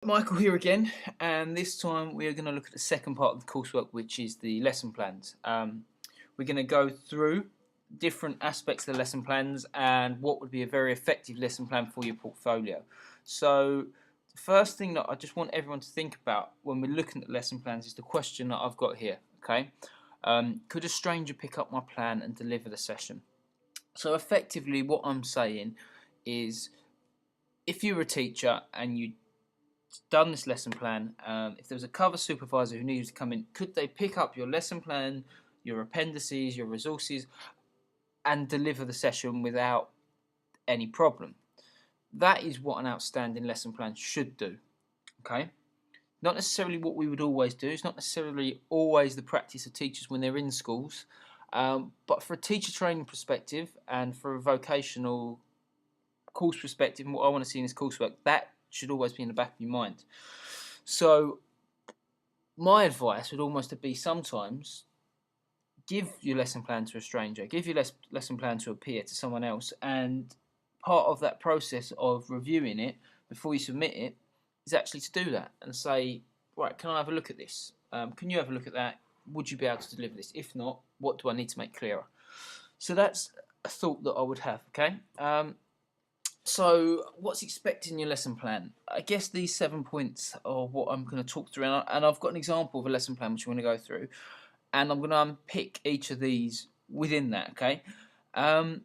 Michael here again, and this time we are going to look at the second part of the coursework, which is the lesson plans. We're going to go through different aspects of the lesson plans and what would be a very effective lesson plan for your portfolio. So the first thing that I just want everyone to think about when we're looking at lesson plans is the question that I've got here. Okay, could a stranger pick up my plan and deliver the session? So effectively what I'm saying is, if you were a teacher and you done this lesson plan, if there was a cover supervisor who needed to come in, could they pick up your lesson plan, your appendices, your resources, and deliver the session without any problem? That is what an outstanding lesson plan should do. Okay, not necessarily what we would always do. It's not necessarily always the practice of teachers when they're in schools, but for a teacher training perspective and for a vocational course perspective, and what I want to see in this coursework, that should always be in the back of your mind. So my advice would almost be sometimes give your lesson plan to a stranger, give your lesson plan to a peer, to someone else, and part of that process of reviewing it before you submit it is actually to do that and say, right, can I have a look at this? Can you have a look at that? Would you be able to deliver this? If not, what do I need to make clearer? So that's a thought that I would have, okay? So what's expected in your lesson plan? I guess these 7 points are what I'm going to talk through, and I've got an example of a lesson plan which I'm going to go through, and I'm going to unpick each of these within that, okay? I've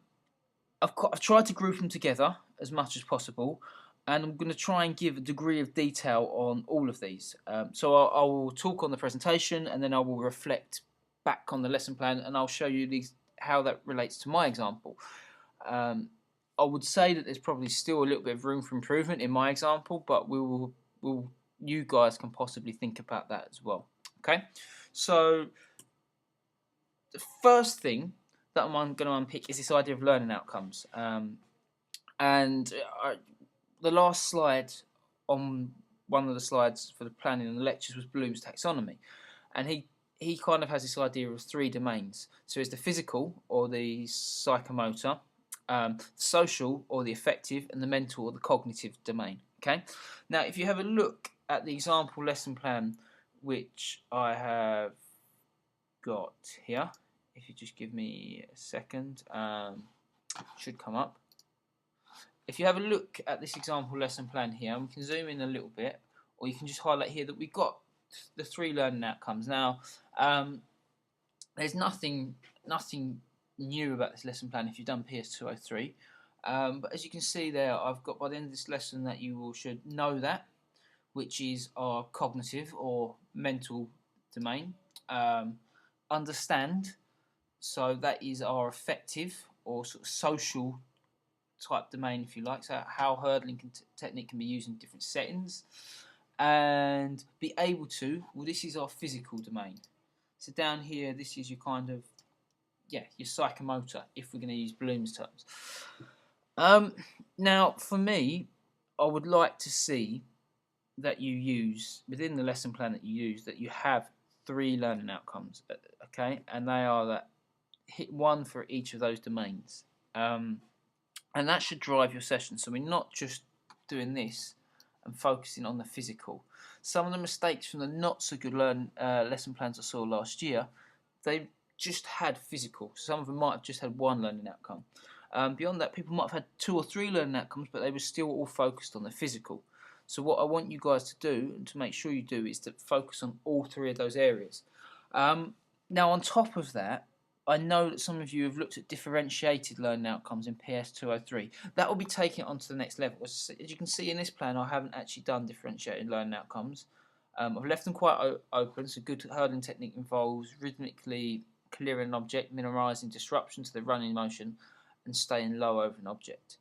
tried to group them together as much as possible, and I'm going to try and give a degree of detail on all of these. So I will talk on the presentation, and then I will reflect back on the lesson plan, and I'll show you how that relates to my example. I would say that there's probably still a little bit of room for improvement in my example, but you guys can possibly think about that as well. Okay, so the first thing that I'm going to unpick is this idea of learning outcomes. The last slide on one of the slides for the planning and the lectures was Bloom's taxonomy, and he kind of has this idea of 3 domains. So it's the physical or the psychomotor, social or the affective, and the mental or the cognitive domain. Okay, now if you have a look at the example lesson plan which I have got here, if you just give me a second, should come up. If you have a look at this example lesson plan here, we can zoom in a little bit, or you can just highlight here that we've got the 3 learning outcomes. Now, there's nothing new about this lesson plan if you've done PS212, but as you can see there, I've got by the end of this lesson that you should know that, which is our cognitive or mental domain. Understand, so that is our affective or sort of social type domain, if you like, so how hurdling technique can be used in different settings. And be able to, well, this is our physical domain. So down here, this is your kind of, your psychomotor, if we're going to use Bloom's terms. Now, for me, I would like to see that you use, within the lesson plan that you use, that you have 3 learning outcomes, okay? And they are that hit 1 for each of those domains. And that should drive your session. So we're not just doing this and focusing on the physical. Some of the mistakes from the not so good lesson plans I saw last year, they just had physical. Some of them might have just had 1 learning outcome. Beyond that, people might have had 2 or 3 learning outcomes, but they were still all focused on the physical. So what I want you guys to do, and to make sure you do, is to focus on all 3 of those areas. Now, on top of that, I know that some of you have looked at differentiated learning outcomes in PS203. That will be taking it on to the next level. As you can see in this plan, I haven't actually done differentiated learning outcomes. I've left them quite open, so good hurdling technique involves rhythmically clearing an object, minimising disruption to the running motion, and staying low over an object.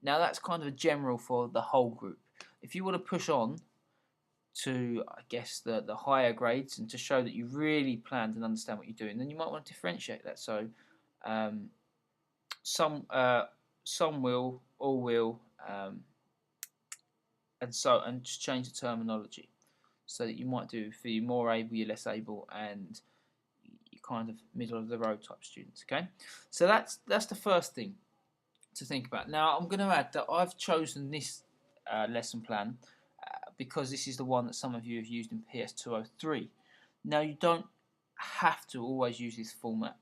Now that's kind of a general for the whole group. If you want to push on to, I guess, the higher grades and to show that you really planned and understand what you're doing, then you might want to differentiate that. So some will, all will, and just change the terminology so that you might do for you more able, you're less able, and you kind of middle of the road type students. Okay, so that's the first thing to think about. Now I'm going to add that I've chosen this lesson plan because this is the one that some of you have used in PS203. Now, you don't have to always use this format.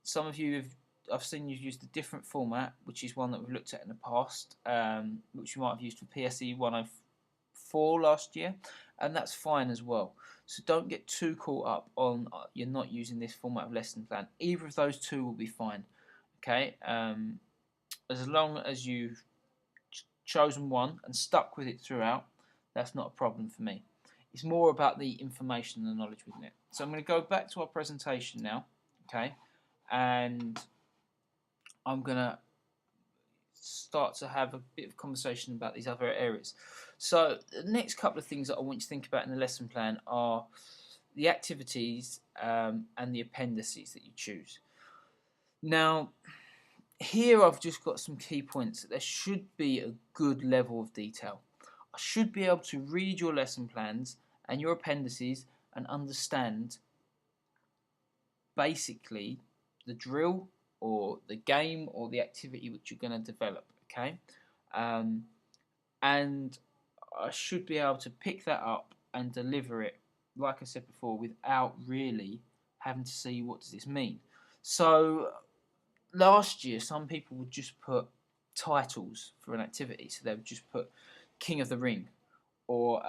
Some of you have, I've seen you've used a different format, which is one that we've looked at in the past, which you might have used for PSE 104 last year, and that's fine as well. So don't get too caught up on you're not using this format of lesson plan. Either of those two will be fine. Okay, as long as you've chosen one and stuck with it throughout, that's not a problem for me. It's more about the information and the knowledge within it. So I'm going to go back to our presentation now, okay, and I'm going to start to have a bit of conversation about these other areas. So the next couple of things that I want you to think about in the lesson plan are the activities and the appendices that you choose. Now, here I've just got some key points. There should be a good level of detail. I should be able to read your lesson plans and your appendices and understand basically the drill or the game or the activity which you're going to develop, okay? And I should be able to pick that up and deliver it, like I said before, without really having to see what does this mean. So last year, some people would just put titles for an activity. So they would just put King of the Ring or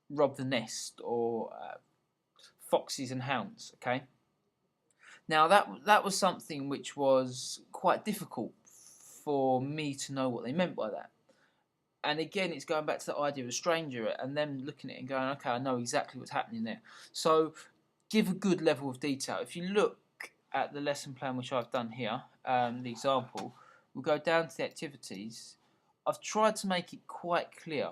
Rob the Nest or Foxes and Hounds, okay? Now that was something which was quite difficult for me to know what they meant by that. And again, it's going back to the idea of a stranger and them looking at it and going, okay, I know exactly what's happening there. So give a good level of detail. If you look at the lesson plan which I've done here, the example, we'll go down to the activities. I've tried to make it quite clear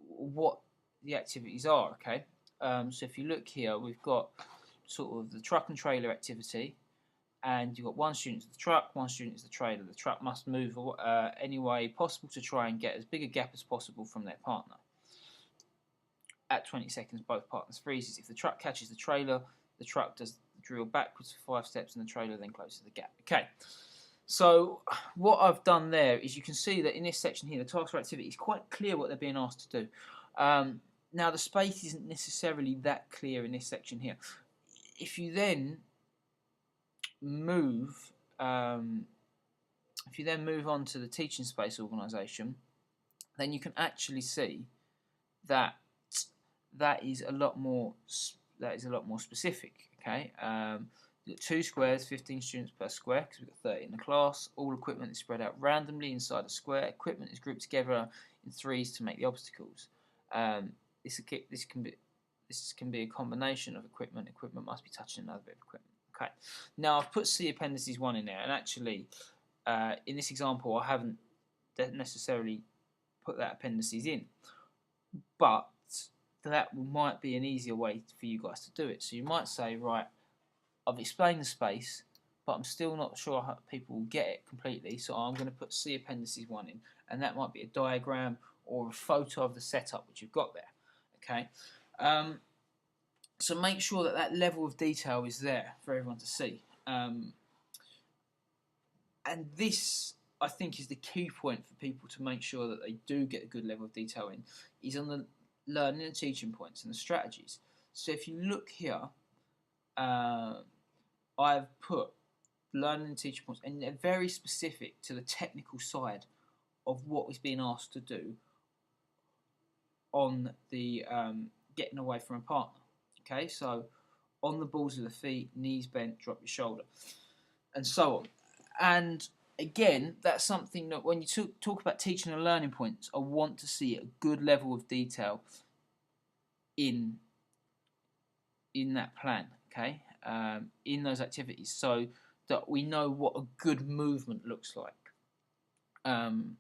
what the activities are, okay? So if you look here, we've got sort of the truck and trailer activity, and you've got one student is the truck, one student is the trailer. The truck must move any way possible to try and get as big a gap as possible from their partner. At 20 seconds, both partners freezes. If the truck catches the trailer, the truck does the drill backwards for 5 steps, and the trailer then closes the gap. Okay, so what I've done there is you can see that in this section here, the task or activity is quite clear what they're being asked to do. Now, the space isn't necessarily that clear in this section here. If you then move on to the teaching space organisation, then you can actually see that that is a lot more specific. Okay, you've got 2 squares, 15 students per square because we've got 30 in the class. All equipment is spread out randomly inside a square. Equipment is grouped together in threes to make the obstacles. This can be a combination of equipment. Equipment must be touching another bit of equipment. Okay. Now I've put C appendices 1 in there, and actually, in this example, I haven't necessarily put that appendices in, but that might be an easier way for you guys to do it. So you might say, right, I've explained the space, but I'm still not sure how people will get it completely, so I'm going to put C appendices 1 in, and that might be a diagram or a photo of the setup which you've got there. Okay. So make sure that that level of detail is there for everyone to see. And this, I think, is the key point for people to make sure that they do get a good level of detail in, is on the learning and teaching points and the strategies. So if you look here, I've put learning and teaching points, and they're very specific to the technical side of what is being asked to do on the getting away from a partner. Okay, so on the balls of the feet, knees bent, drop your shoulder, and so on. And again, that's something that when you talk about teaching and learning points, I want to see a good level of detail in that plan, okay, in those activities, so that we know what a good movement looks like. And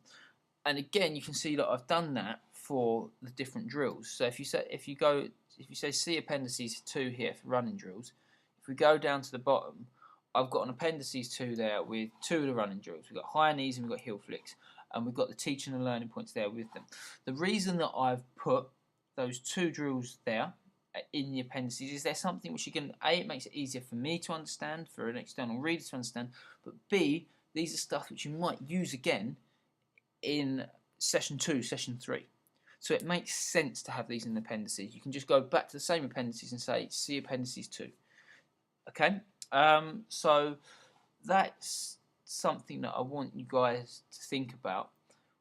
again, you can see that I've done that for the different drills. So if you say C appendices 2 here for running drills, if we go down to the bottom, I've got an appendices 2 there with 2 of the running drills. We've got high knees and we've got heel flicks, and we've got the teaching and learning points there with them. The reason that I've put those 2 drills there in the appendices is there's something which you can, A, it makes it easier for me to understand, for an external reader to understand, but B, these are stuff which you might use again in session 2, session 3. So it makes sense to have these in appendices. You can just go back to the same appendices and say, see appendices 2. Okay, so that's something that I want you guys to think about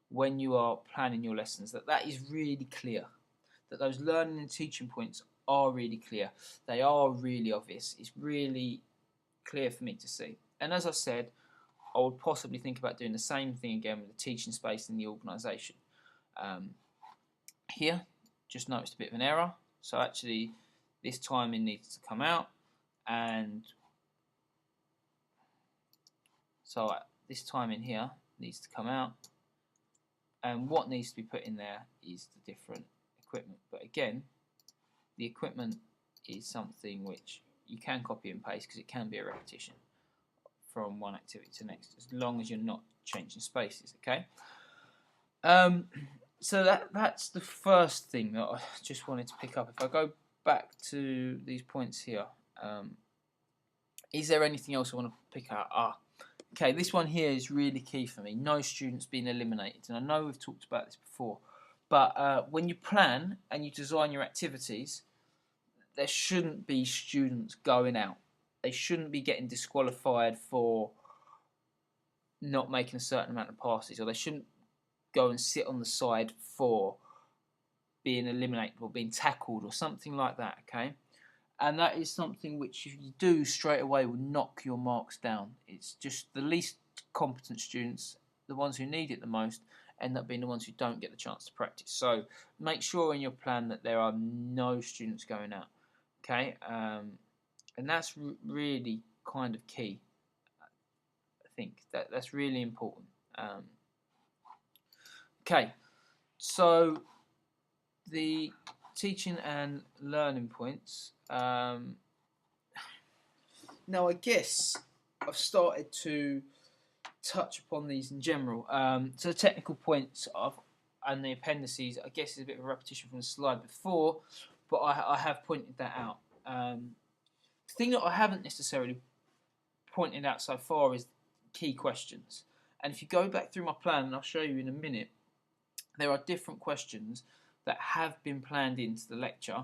when you are planning your lessons, that is really clear, that those learning and teaching points are really clear. They are really obvious. It's really clear for me to see. And as I said, I would possibly think about doing the same thing again with the teaching space in the organisation. Here, just noticed a bit of an error. So actually, this timing needs to come out, and so this timing here needs to come out. And what needs to be put in there is the different equipment. But again, the equipment is something which you can copy and paste because it can be a repetition from one activity to the next, as long as you're not changing spaces. Okay. So that's the first thing that I just wanted to pick up. If I go back to these points here, is there anything else I want to pick out? Okay, this one here is really key for me. No students being eliminated. And I know we've talked about this before, but when you plan and you design your activities, there shouldn't be students going out. They shouldn't be getting disqualified for not making a certain amount of passes, or they shouldn't go and sit on the side for being eliminated or being tackled or something like that, okay? And that is something which, if you do straight away, will knock your marks down. It's just the least competent students, the ones who need it the most, end up being the ones who don't get the chance to practice. So make sure in your plan that there are no students going out, okay? And that's really kind of key. I think that's really important. Okay, so the teaching and learning points. Now I guess I've started to touch upon these in general. So the technical points and the appendices, I guess, is a bit of a repetition from the slide before, but I have pointed that out. The thing that I haven't necessarily pointed out so far is key questions. And if you go back through my plan, and I'll show you in a minute, there are different questions that have been planned into the lecture,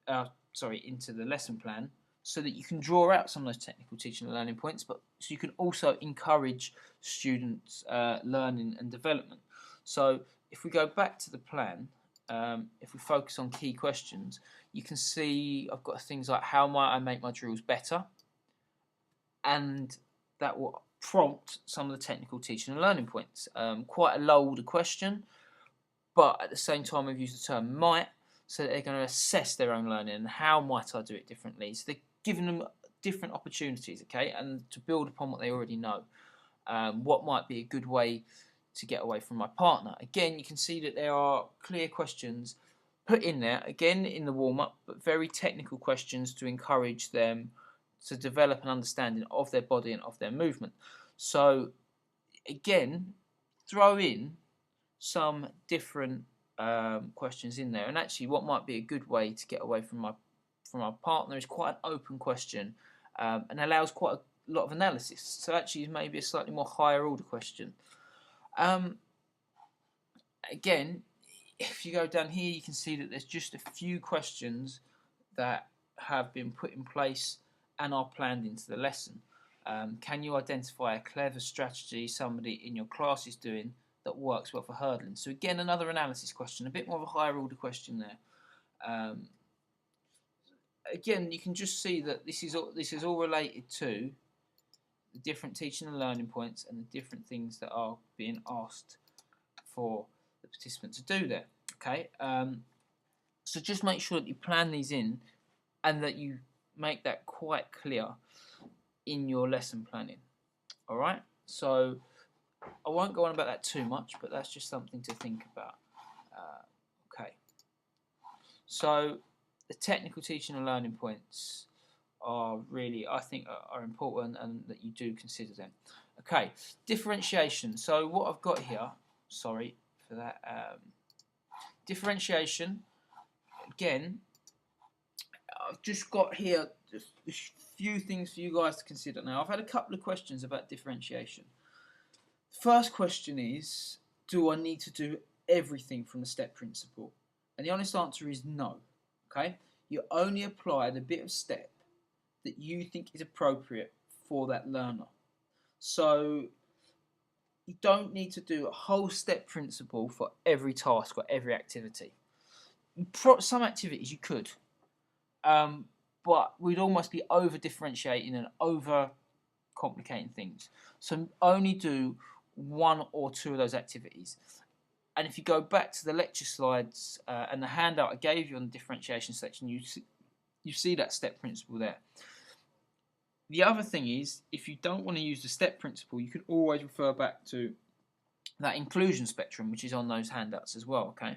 into the lesson plan, so that you can draw out some of those technical teaching and learning points, but so you can also encourage students' learning and development. So if we go back to the plan, if we focus on key questions, you can see I've got things like how might I make my drills better, and that will prompt some of the technical teaching and learning points. Quite a low order question, but at the same time we've used the term might, so that they're going to assess their own learning and how might I do it differently. So they're giving them different opportunities, okay, and to build upon what they already know. What might be a good way to get away from my partner? Again, you can see that there are clear questions put in there, again in the warm-up, but very technical questions to encourage them to develop an understanding of their body and of their movement. So again, throw in some different questions in there, and actually what might be a good way to get away from my partner is quite an open question, and allows quite a lot of analysis. So actually maybe a slightly more higher order question. Again, if you go down here, you can see that there's just a few questions that have been put in place and are planned into the lesson. Can you identify a clever strategy somebody in your class is doing that works well for hurdling? So again, another analysis question, a bit more of a higher order question there. Again, you can just see that this is all related to the different teaching and learning points and the different things that are being asked for the participant to do there. Okay, so just make sure that you plan these in and that you make that quite clear in your lesson planning. All right, so I won't go on about that too much, but that's just something to think about. Okay, so the technical teaching and learning points are really, I think, are important, and that you do consider them. Okay, differentiation. So what I've got here, sorry for that, differentiation, again, I've just got here just a few things for you guys to consider. Now, I've had a couple of questions about differentiation. First question is, do I need to do everything from the step principle? And the honest answer is no. Okay, you only apply the bit of step that you think is appropriate for that learner. So you don't need to do a whole step principle for every task or every activity. Some activities you could, but we'd almost be over differentiating and over complicating things. So only do one or two of those activities. And if you go back to the lecture slides and the handout I gave you on the differentiation section, you see that step principle there. The other thing is, if you don't want to use the step principle, you can always refer back to that inclusion spectrum, which is on those handouts as well, okay?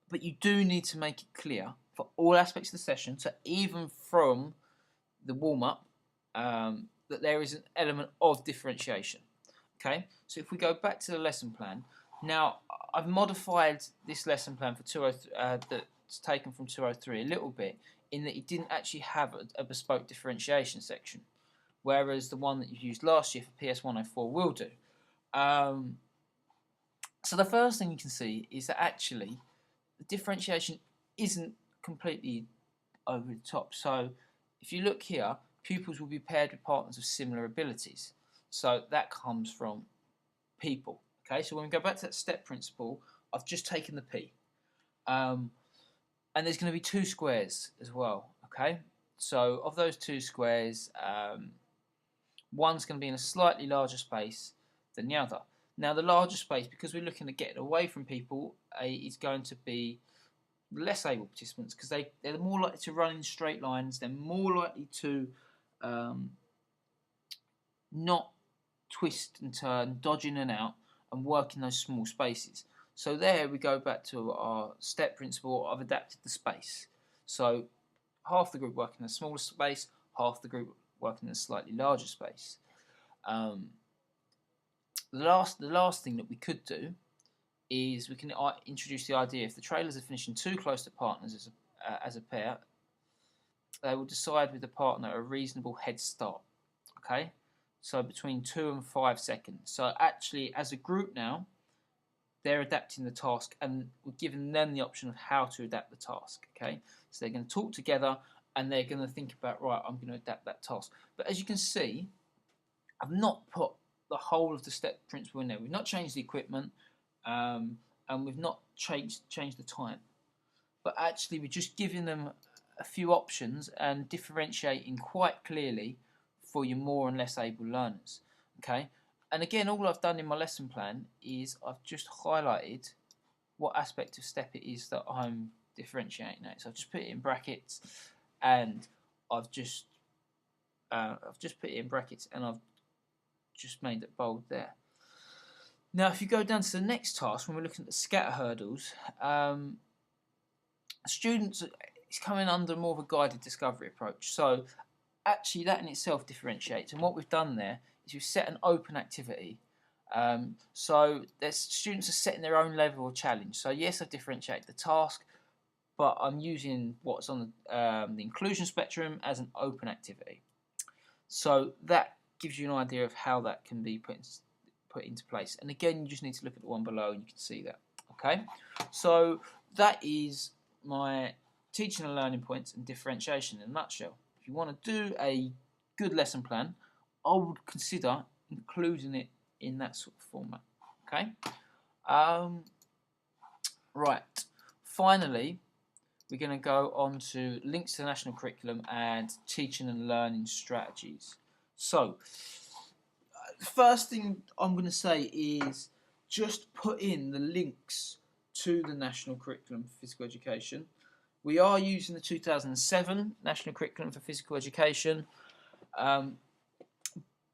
But you do need to make it clear for all aspects of the session, so even from the warm-up, that there is an element of differentiation, okay? So if we go back to the lesson plan, now I've modified this lesson plan for 203, that's taken from 203 a little bit, in that it didn't actually have a bespoke differentiation section, whereas the one that you used last year for PS104 will do. So the first thing you can see is that actually the differentiation isn't completely over the top. So if you look here, pupils will be paired with partners of similar abilities. So that comes from people. Okay, so when we go back to that step principle, I've just taken the P. And there's going to be two squares as well. Okay, so of those two squares, one's going to be in a slightly larger space than the other. Now the larger space, because we're looking at getting away from people, is going to be less able participants, because they're more likely to run in straight lines, they're more likely to not twist and turn, dodge in and out, and work in those small spaces. So there we go back to our step principle. I've adapted the space. So half the group working in a smaller space, half the group working in a slightly larger space. The last thing that we could do is we can introduce the idea, if the trailers are finishing too close to partners as a pair, they will decide with the partner a reasonable head start. Okay, so between 2 and 5 seconds. So actually, as a group now, they're adapting the task, and we're giving them the option of how to adapt the task. Okay, so they're going to talk together, and they're going to think about, right, I'm going to adapt that task. But as you can see, I've not put the whole of the step principle in there. We've not changed the equipment, and we've not changed the time. But actually, we're just giving them a few options and differentiating quite clearly for your more and less able learners. Okay. And again, all I've done in my lesson plan is I've just highlighted what aspect of step it is that I'm differentiating at. So I've just put it in brackets, and I've just put it in brackets, and I've just made it bold there. Now, if you go down to the next task, when we're looking at the scatter hurdles, students, it's coming under more of a guided discovery approach. So actually, that in itself differentiates. And what we've done there is we've set an open activity. So students are setting their own level of challenge. So yes, I've differentiated the task, but I'm using what's on the inclusion spectrum as an open activity. So that gives you an idea of how that can be put into place. And again, you just need to look at the one below and you can see that. Okay, so that is my teaching and learning points and differentiation in a nutshell. If you want to do a good lesson plan, I would consider including it in that sort of format. Okay. Right. Finally, we're going to go on to links to the national curriculum and teaching and learning strategies. So, the first thing I'm going to say is just put in the links to the national curriculum for physical education. We are using the 2007 national curriculum for physical education.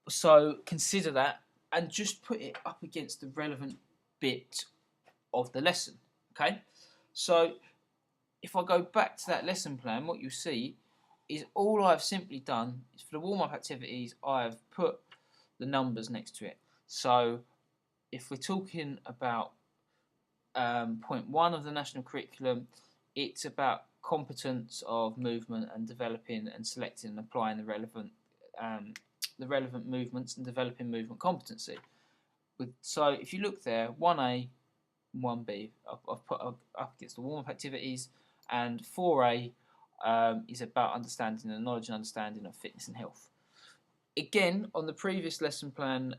So consider that and just put it up against the relevant bit of the lesson. Okay, so if I go back to that lesson plan, what you see is all I've simply done is for the warm-up activities, I've put the numbers next to it. So if we're talking about point 1 of the national curriculum, it's about competence of movement and developing and selecting and applying the relevant movements and developing movement competency. So if you look there, 1A, 1B. I've put up against the warm-up activities, and 4A is about understanding the knowledge and understanding of fitness and health. Again, on the previous lesson plan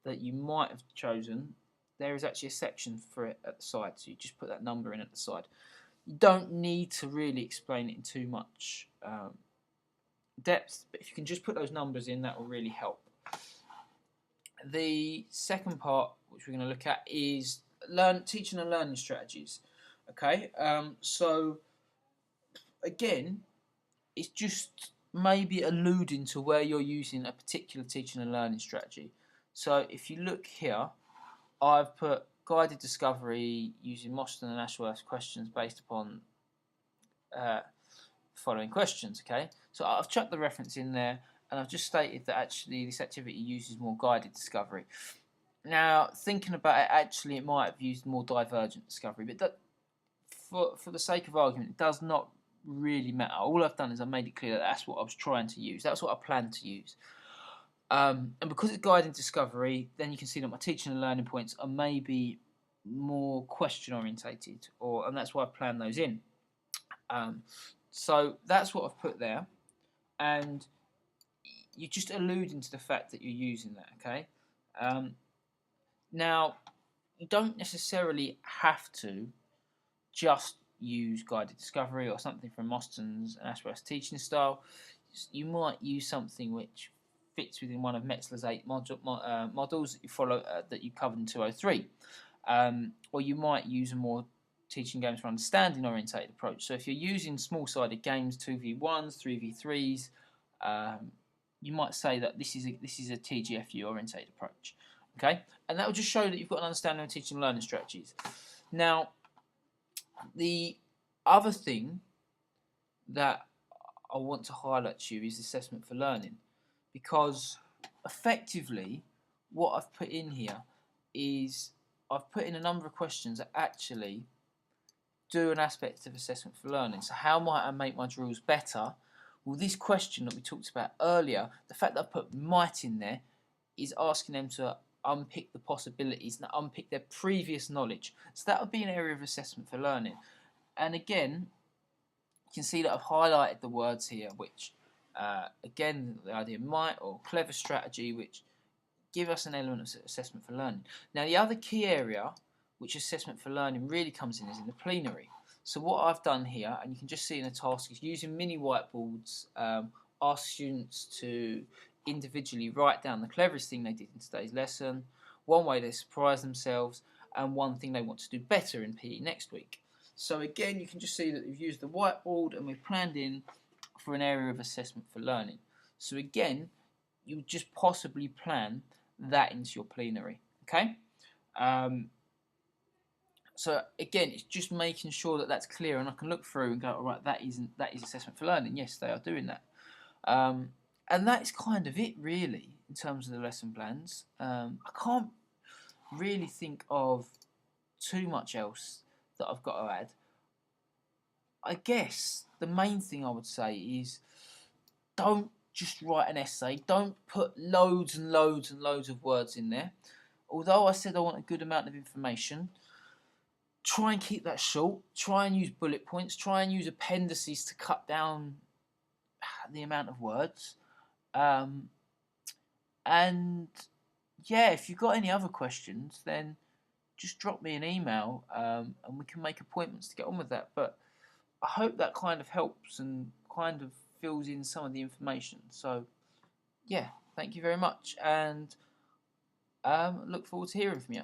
that you might have chosen, there is actually a section for it at the side, so you just put that number in at the side. You don't need to really explain it in too much depth, but if you can just put those numbers in, that will really help. The second part, which we're going to look at, is teaching and learning strategies. Okay, so again, it's just maybe alluding to where you're using a particular teaching and learning strategy. So if you look here, I've put guided discovery using Mostyn and Ashworth's questions based upon following questions. Okay, so I've chucked the reference in there, and I've just stated that actually this activity uses more guided discovery. Now, thinking about it, actually it might have used more divergent discovery, but that, for the sake of argument, it does not really matter. All I've done is I've made it clear that that's what I was trying to use. That's what I planned to use. And because it's guided discovery, then you can see that my teaching and learning points are maybe more question orientated, and that's why I've planned those in. So that's what I've put there, and you're just alluding to the fact that you're using that. Okay. Now, you don't necessarily have to just use guided discovery or something from Mostyn's and Ashworth's teaching style. You might use something which fits within one of Metzler's 8 models that you follow that you covered in 203, or you might use a more teaching games for understanding orientated approach. So if you're using small-sided games, 2v1s, 3v3s, you might say that this is a TGFU orientated approach. Okay, and that will just show that you've got an understanding of teaching and learning strategies. Now, the other thing that I want to highlight to you is assessment for learning, because effectively what I've put in here is I've put in a number of questions that actually do an aspect of assessment for learning. So how might I make my drills better? Well, this question that we talked about earlier, the fact that I put might in there is asking them to unpick the possibilities and unpick their previous knowledge. So that would be an area of assessment for learning. And again, you can see that I've highlighted the words here, which again, the idea of might or clever strategy, which give us an element of assessment for learning. Now, the other key area which assessment for learning really comes in is in the plenary. So what I've done here, and you can just see in the task, is using mini whiteboards, ask students to individually write down the cleverest thing they did in today's lesson, one way they surprise themselves, and one thing they want to do better in PE next week. So again, you can just see that we've used the whiteboard and we've planned in for an area of assessment for learning. So again, you just possibly plan that into your plenary. Okay. So again, it's just making sure that that's clear, and I can look through and go, all right, that is assessment for learning. Yes, they are doing that. And that is kind of it, really, in terms of the lesson plans. I can't really think of too much else that I've got to add. I guess the main thing I would say is don't just write an essay. Don't put loads and loads and loads of words in there. Although I said I want a good amount of information, try and keep that short. Try and use bullet points. Try and use appendices to cut down the amount of words. And yeah, if you've got any other questions, then just drop me an email and we can make appointments to get on with that. But I hope that kind of helps and kind of fills in some of the information. So yeah, thank you very much, and look forward to hearing from you.